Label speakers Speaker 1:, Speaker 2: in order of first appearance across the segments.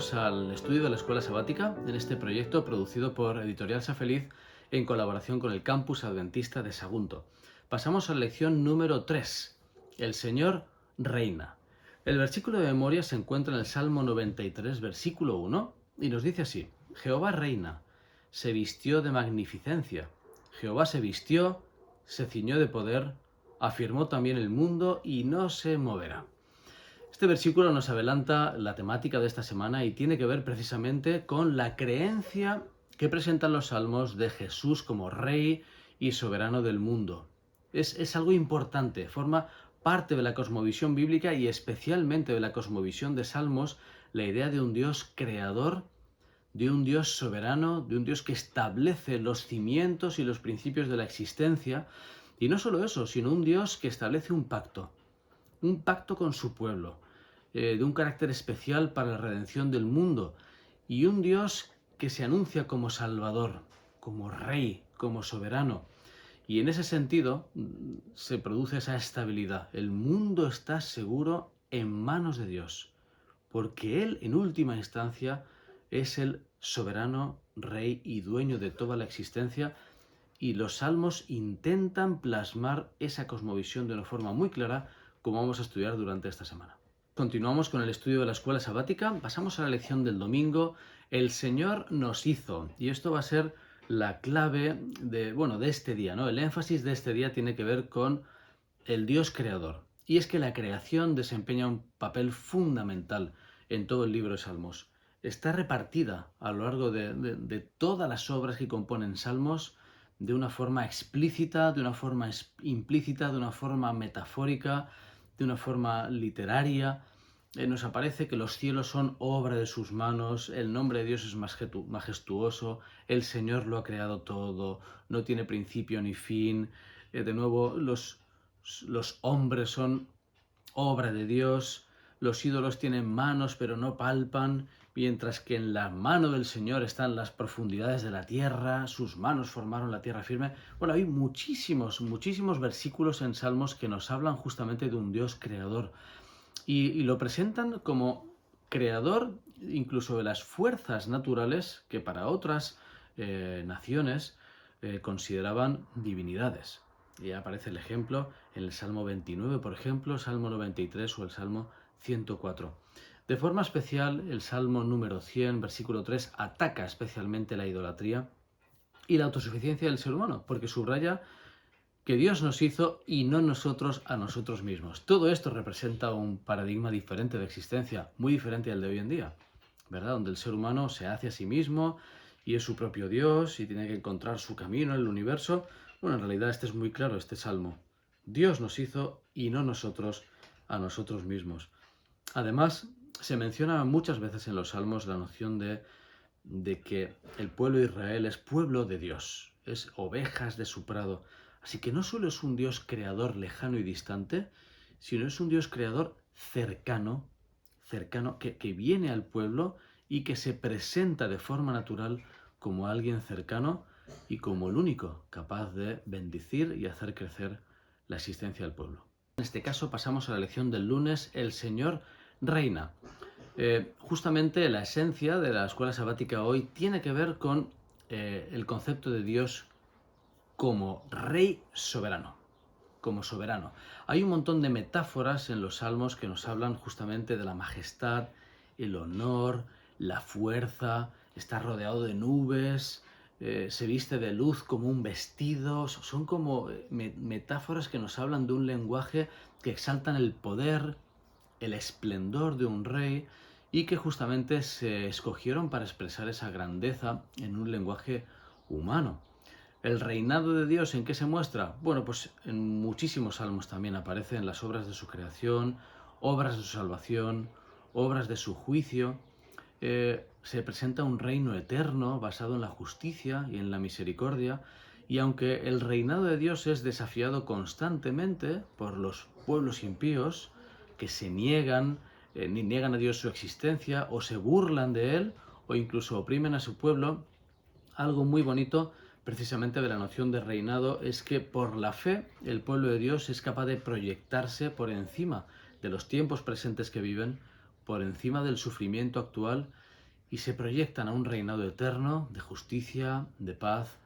Speaker 1: Bienvenidos al estudio de la Escuela Sabática en este proyecto producido por Editorial Safeliz en colaboración con el Campus Adventista de Sagunto. Pasamos a la lección número 3. El Señor reina. El versículo de memoria se encuentra en el Salmo 93, versículo 1, y nos dice así: Jehová reina, se vistió de magnificencia. Jehová se vistió, se ciñó de poder, afirmó también el mundo y no se moverá. Este versículo nos adelanta la temática de esta semana y tiene que ver precisamente con la creencia que presentan los salmos de Jesús como Rey y soberano del mundo. Es algo importante, forma parte de la cosmovisión bíblica y especialmente de la cosmovisión de Salmos, la idea de un Dios creador, de un Dios soberano, de un Dios que establece los cimientos y los principios de la existencia. Y no solo eso, sino un Dios que establece un pacto con su pueblo, de un carácter especial para la redención del mundo, y un Dios que se anuncia como Salvador, como Rey, como soberano. Y en ese sentido se produce esa estabilidad. El mundo está seguro en manos de Dios, porque Él, en última instancia, es el soberano Rey y dueño de toda la existencia. Y los salmos intentan plasmar esa cosmovisión de una forma muy clara, como vamos a estudiar durante esta semana. Continuamos con el estudio de la escuela sabática, pasamos a la lección del domingo. El Señor nos hizo, y esto va a ser la clave de este día, ¿no? El énfasis de este día tiene que ver con el Dios creador. Y es que la creación desempeña un papel fundamental en todo el libro de Salmos. Está repartida a lo largo de todas las obras que componen Salmos, de una forma explícita, de una forma implícita, de una forma metafórica, de una forma literaria. Nos aparece que los cielos son obra de sus manos, el nombre de Dios es majestuoso, el Señor lo ha creado todo, no tiene principio ni fin. De nuevo, los hombres son obra de Dios, los ídolos tienen manos pero no palpan, mientras que en la mano del Señor están las profundidades de la tierra, sus manos formaron la tierra firme. Bueno, hay muchísimos versículos en Salmos que nos hablan justamente de un Dios creador y lo presentan como creador incluso de las fuerzas naturales que para otras naciones consideraban divinidades. Y aparece el ejemplo en el Salmo 29, por ejemplo, Salmo 93 o el Salmo 104. De forma especial, el Salmo número 100, versículo 3, ataca especialmente la idolatría y la autosuficiencia del ser humano, porque subraya que Dios nos hizo y no nosotros a nosotros mismos. Todo esto representa un paradigma diferente de existencia, muy diferente al de hoy en día, ¿verdad? Donde el ser humano se hace a sí mismo y es su propio Dios y tiene que encontrar su camino en el universo. Bueno, en realidad este es muy claro, este salmo. Dios nos hizo y no nosotros a nosotros mismos. Además, se menciona muchas veces en los salmos la noción de que el pueblo de Israel es pueblo de Dios, es ovejas de su prado. Así que no solo es un Dios creador lejano y distante, sino es un Dios creador cercano que viene al pueblo y que se presenta de forma natural como alguien cercano y como el único capaz de bendecir y hacer crecer la existencia del pueblo. En este caso pasamos a la lección del lunes, el Señor reina. Justamente la esencia de la escuela sabática hoy tiene que ver con el concepto de Dios como Rey soberano, como soberano. Hay un montón de metáforas en los salmos que nos hablan justamente de la majestad, el honor, la fuerza, está rodeado de nubes, se viste de luz como un vestido. Son como metáforas que nos hablan de un lenguaje que exaltan el poder, el esplendor de un rey y que justamente se escogieron para expresar esa grandeza en un lenguaje humano. ¿El reinado de Dios en qué se muestra? Bueno, pues en muchísimos salmos también aparece, en las obras de su creación, obras de su salvación, obras de su juicio. Se presenta un reino eterno basado en la justicia y en la misericordia, y aunque el reinado de Dios es desafiado constantemente por los pueblos impíos que se niegan a Dios su existencia o se burlan de él o incluso oprimen a su pueblo, algo muy bonito precisamente de la noción de reinado es que por la fe el pueblo de Dios es capaz de proyectarse por encima de los tiempos presentes que viven, por encima del sufrimiento actual y se proyectan a un reinado eterno de justicia, de paz,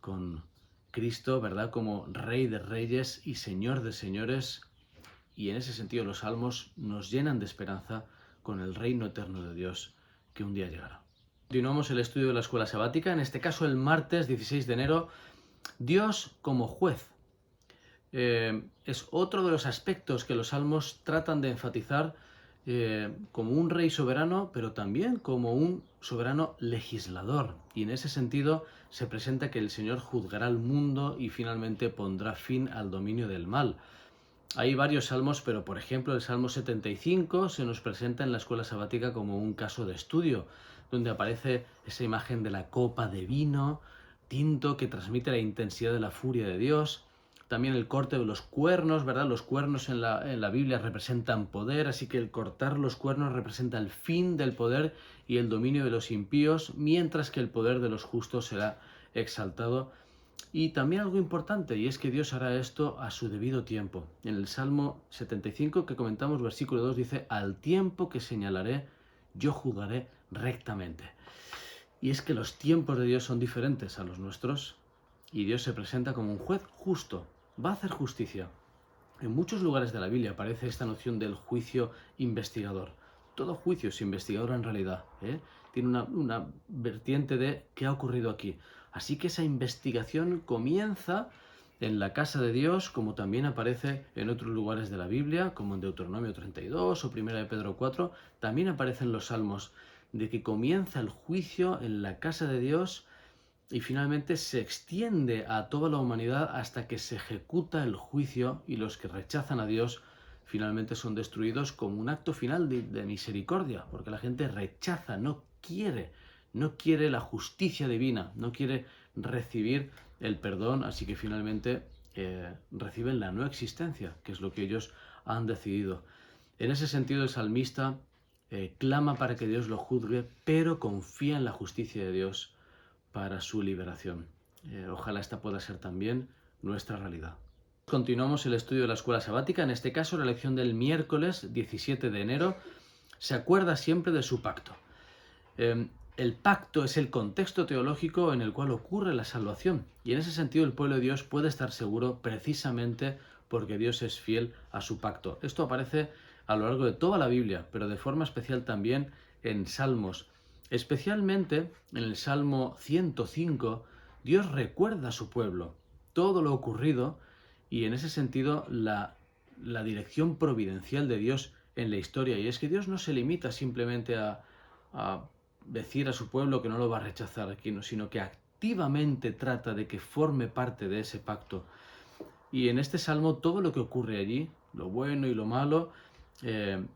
Speaker 1: con Cristo, ¿verdad?, como Rey de Reyes y Señor de Señores. Y en ese sentido los salmos nos llenan de esperanza con el reino eterno de Dios que un día llegará. Continuamos el estudio de la escuela sabática, en este caso el martes 16 de enero, Dios como juez. Es otro de los aspectos que los salmos tratan de enfatizar como un rey soberano, pero también como un soberano legislador. Y en ese sentido se presenta que el Señor juzgará al mundo y finalmente pondrá fin al dominio del mal. Hay varios salmos, pero por ejemplo el Salmo 75 se nos presenta en la escuela sabática como un caso de estudio, donde aparece esa imagen de la copa de vino tinto que transmite la intensidad de la furia de Dios. También el corte de los cuernos, ¿verdad? Los cuernos en la Biblia representan poder, así que el cortar los cuernos representa el fin del poder y el dominio de los impíos, mientras que el poder de los justos será exaltado. Y también algo importante, y es que Dios hará esto a su debido tiempo. En el Salmo 75 que comentamos, versículo 2, dice: al tiempo que señalaré, yo juzgaré rectamente. Y es que los tiempos de Dios son diferentes a los nuestros, y Dios se presenta como un juez justo, va a hacer justicia. En muchos lugares de la Biblia aparece esta noción del juicio investigador. Todo juicio es investigador en realidad, ¿eh? Tiene una vertiente de qué ha ocurrido aquí. Así que esa investigación comienza en la casa de Dios, como también aparece en otros lugares de la Biblia, como en Deuteronomio 32 o 1 de Pedro 4, también aparecen los salmos, de que comienza el juicio en la casa de Dios y finalmente se extiende a toda la humanidad hasta que se ejecuta el juicio y los que rechazan a Dios finalmente son destruidos como un acto final de misericordia, porque la gente rechaza, no quiere la justicia divina, no quiere recibir el perdón, así que finalmente reciben la no existencia, que es lo que ellos han decidido. En ese sentido el salmista clama para que Dios lo juzgue, pero confía en la justicia de Dios para su liberación. Ojalá esta pueda ser también nuestra realidad. Continuamos el estudio de la escuela sabática, en este caso la lección del miércoles 17 de enero. Se acuerda siempre de su pacto. El pacto es el contexto teológico en el cual ocurre la salvación, y en ese sentido el pueblo de Dios puede estar seguro precisamente porque Dios es fiel a su pacto. Esto aparece a lo largo de toda la Biblia, pero de forma especial también en Salmos. Especialmente en el Salmo 105, Dios recuerda a su pueblo todo lo ocurrido y en ese sentido la dirección providencial de Dios en la historia. Y es que Dios no se limita simplemente a decir a su pueblo que no lo va a rechazar, sino que activamente trata de que forme parte de ese pacto. Y en este salmo todo lo que ocurre allí, lo bueno y lo malo,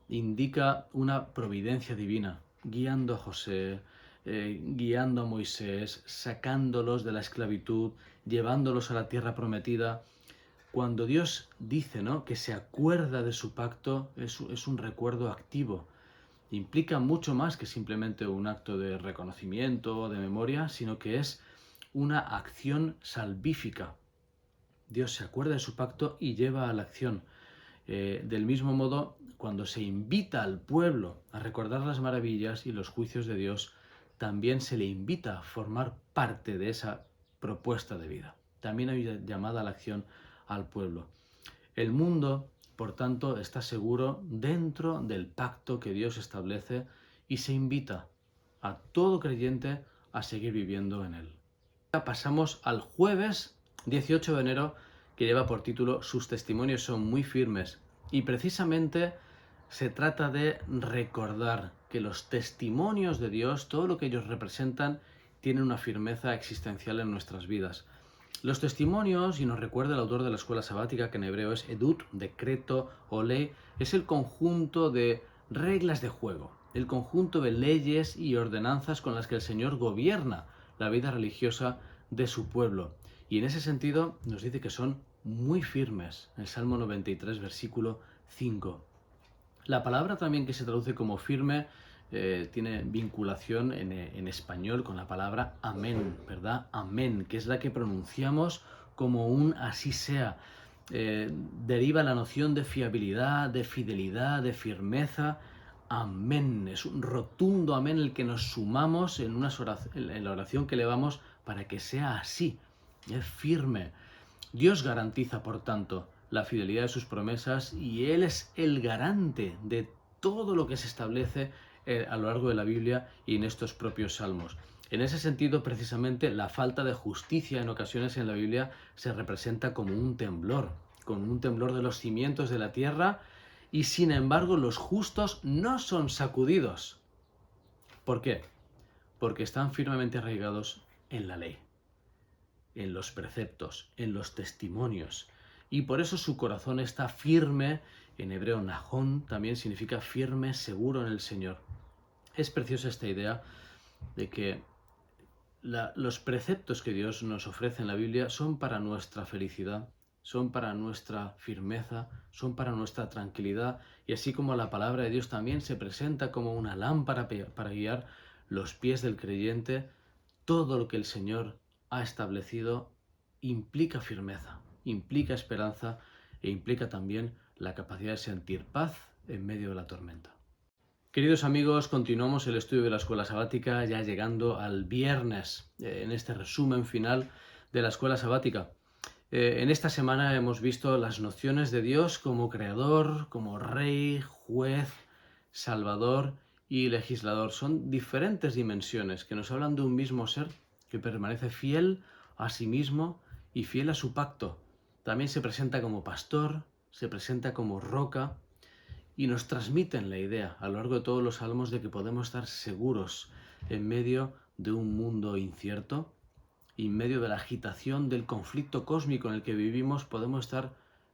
Speaker 1: indica una providencia divina, guiando a José, guiando a Moisés, sacándolos de la esclavitud, llevándolos a la tierra prometida. Cuando Dios dice, ¿no?, que se acuerda de su pacto, es un recuerdo activo. Implica mucho más que simplemente un acto de reconocimiento o de memoria, sino que es una acción salvífica. Dios se acuerda de su pacto y lleva a la acción. Del mismo modo, cuando se invita al pueblo a recordar las maravillas y los juicios de Dios, también se le invita a formar parte de esa propuesta de vida. También hay llamada a la acción al pueblo. El mundo, por tanto, está seguro dentro del pacto que Dios establece y se invita a todo creyente a seguir viviendo en él. Pasamos al jueves 18 de enero, que lleva por título Sus testimonios son muy firmes, y precisamente se trata de recordar que los testimonios de Dios, todo lo que ellos representan, tienen una firmeza existencial en nuestras vidas. Los testimonios, y nos recuerda el autor de la escuela sabática, que en hebreo es edut, decreto o ley, es el conjunto de reglas de juego, el conjunto de leyes y ordenanzas con las que el Señor gobierna la vida religiosa de su pueblo. Y en ese sentido nos dice que son muy firmes. El Salmo 93, versículo 5. La palabra también que se traduce como firme tiene vinculación en español con la palabra amén, ¿verdad? Amén, que es la que pronunciamos como un así sea. Deriva la noción de fiabilidad, de fidelidad, de firmeza. amén. Es un rotundo amén el que nos sumamos en la oración que elevamos para que sea así. Es firme. Dios garantiza, por tanto, la fidelidad de sus promesas y Él es el garante de todo lo que se establece a lo largo de la Biblia y en estos propios salmos. En ese sentido, precisamente, la falta de justicia en ocasiones en la Biblia se representa como un temblor de los cimientos de la tierra, y sin embargo los justos no son sacudidos. ¿Por qué? Porque están firmemente arraigados en la ley, en los preceptos, en los testimonios, y por eso su corazón está firme. En hebreo, Nahón también significa firme, seguro en el Señor. Es preciosa esta idea de que los preceptos que Dios nos ofrece en la Biblia son para nuestra felicidad, son para nuestra firmeza, son para nuestra tranquilidad, y así como la palabra de Dios también se presenta como una lámpara para guiar los pies del creyente, todo lo que el Señor ha establecido implica firmeza, implica esperanza e implica también la capacidad de sentir paz en medio de la tormenta. Queridos amigos, continuamos el estudio de la escuela sabática, ya llegando al viernes, en este resumen final de la escuela sabática. En esta semana hemos visto las nociones de Dios como creador, como rey, juez, salvador y legislador. Son diferentes dimensiones que nos hablan de un mismo ser que permanece fiel a sí mismo y fiel a su pacto. También se presenta como pastor, se presenta como roca, y nos transmiten la idea a lo largo de todos los salmos de que podemos estar seguros en medio de un mundo incierto, en medio de la agitación del conflicto cósmico en el que vivimos. Podemos estar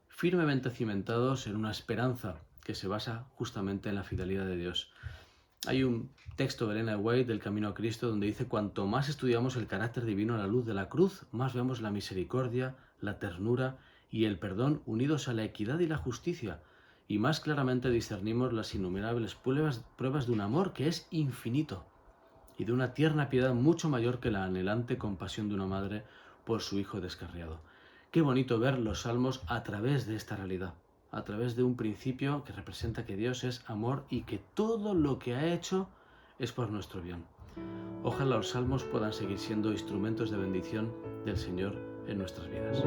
Speaker 1: firmemente cimentados en una esperanza que se basa justamente en la fidelidad de Dios. Hay un texto de Elena White del Camino a Cristo donde dice: cuanto más estudiamos el carácter divino a la luz de la cruz, más vemos la misericordia, la ternura y el perdón unidos a la equidad y la justicia, y más claramente discernimos las innumerables pruebas de un amor que es infinito y de una tierna piedad mucho mayor que la anhelante compasión de una madre por su hijo descarriado. Qué bonito ver los salmos a través de esta realidad, a través de un principio que representa que Dios es amor y que todo lo que ha hecho es por nuestro bien. Ojalá los salmos puedan seguir siendo instrumentos de bendición del Señor en nuestras vidas.